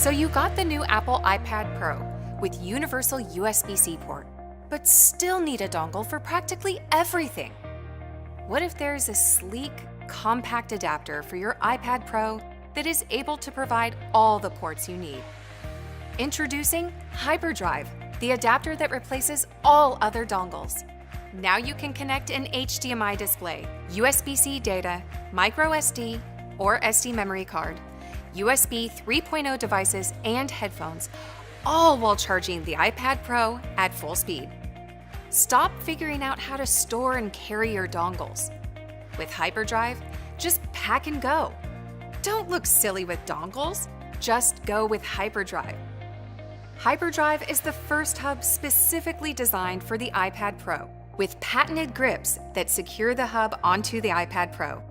So you got the new Apple iPad Pro with universal USB-C port, but still need a dongle for practically everything. What if there's a sleek, compact adapter for your iPad Pro that is able to provide all the ports you need? Introducing HyperDrive, the adapter that replaces all other dongles. Now you can connect an HDMI display, USB-C data, microSD or SD memory card, USB 3.0 devices and headphones, all while charging the iPad Pro at full speed. Stop figuring out how to store and carry your dongles. With HyperDrive, just pack and go. Don't look silly with dongles, just go with HyperDrive. HyperDrive is the first hub specifically designed for the iPad Pro, with patented grips that secure the hub onto the iPad Pro.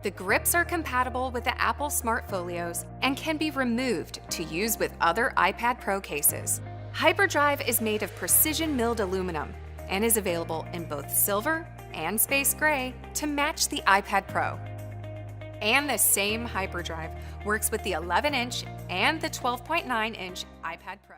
The grips are compatible with the Apple Smart Folios and can be removed to use with other iPad Pro cases. HyperDrive is made of precision milled aluminum and is available in both silver and space gray to match the iPad Pro. And the same HyperDrive works with the 11-inch and the 12.9-inch iPad Pro.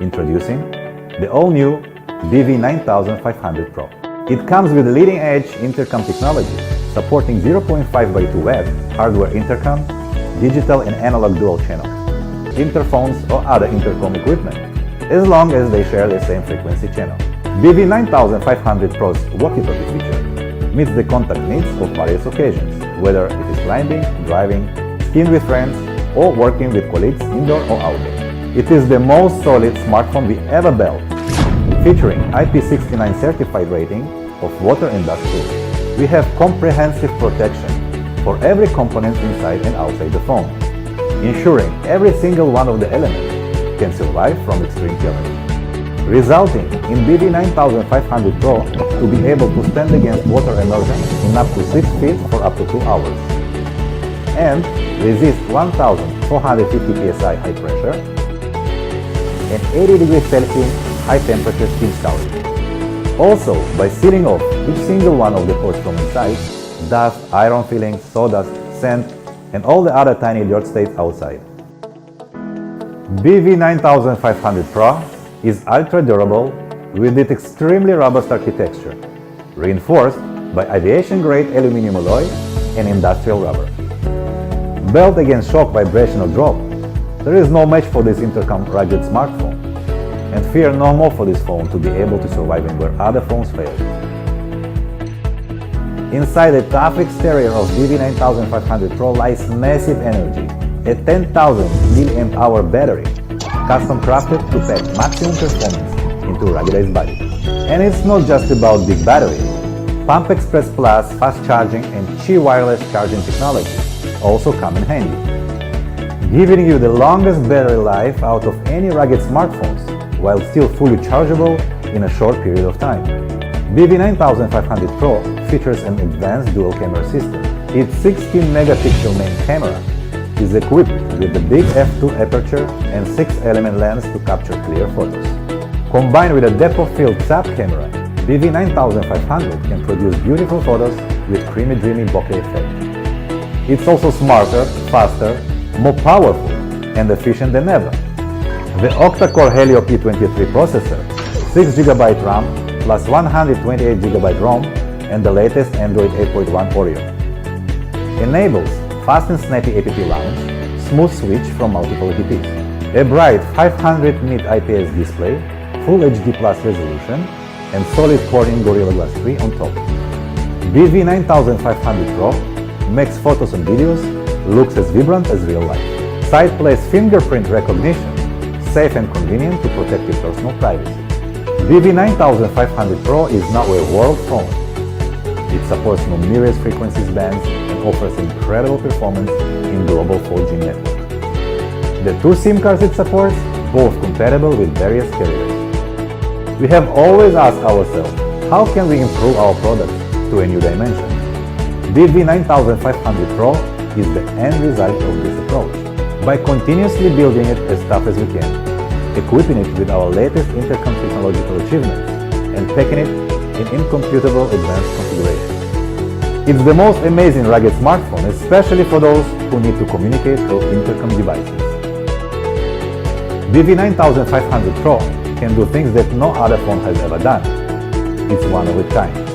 Introducing the all-new BV9500 Pro. It comes with leading-edge intercom technology, supporting 0.5x2 hardware intercom, digital and analog dual channel, interphones or other intercom equipment, as long as they share the same frequency channel. BV9500 Pro's walkie-talkie feature meets the contact needs of various occasions, whether it is climbing, driving, skiing with friends, or working with colleagues indoor or outdoor. It is the most solid smartphone we ever built, featuring IP69 certified rating of water and dust proof. We have comprehensive protection for every component inside and outside the phone, ensuring every single one of the elements can survive from extreme terrain, resulting in BV9500 Pro to be able to stand against water immersion in up to 6 feet for up to 2 hours, and resist 1450 psi high pressure and 80 degrees Celsius high temperature skin scouring. Also, by sealing off each single one of the pores from inside, dust, iron fillings, sawdust, sand, and all the other tiny dirt stays outside. BV9500 Pro is ultra durable with its extremely robust architecture, reinforced by aviation-grade aluminum alloy and industrial rubber. Built against shock vibrational drop, there is no match for this intercom rugged smartphone, and fear no more for this phone to be able to survive and where other phones fail. Inside the tough exterior of BV9500 Pro lies massive energy, a 10,000 mAh battery, custom crafted to pack maximum performance into a ruggedized body. And it's not just about big battery. Pump Express Plus fast charging and Qi wireless charging technology also come in handy, giving you the longest battery life out of any rugged smartphones while still fully chargeable in a short period of time. BV9500 Pro features an advanced dual camera system. Its 16-megapixel main camera is equipped with a big f2 aperture and 6-element lens to capture clear photos. Combined with a depth of field sub camera, BV9500 can produce beautiful photos with creamy dreamy bokeh effect. It's also smarter, faster, more powerful, and efficient than ever. The octa-core Helio P23 processor, 6GB RAM plus 128GB ROM, and the latest Android 8.1 Oreo enables fast and snappy app launch, smooth switch from multiple apps, a bright 500 nit IPS display, Full HD Plus resolution, and solid Corning Gorilla Glass 3 on top. BV9500 Pro makes photos and videos looks as vibrant as real life. Side plays fingerprint recognition, safe and convenient to protect your personal privacy. BV9500 Pro is now a world phone. It supports numerous frequencies bands and offers incredible performance in global 4G network. The 2 SIM cards it supports, both compatible with various carriers. We have always asked ourselves, how can we improve our products to a new dimension? BV9500 Pro is the end result of this approach. By continuously building it as tough as we can, equipping it with our latest intercom technological achievements, and packing it in incomputable advanced configurations. It's the most amazing rugged smartphone, especially for those who need to communicate through intercom devices. BV9500 Pro can do things that no other phone has ever done. It's one of a kind.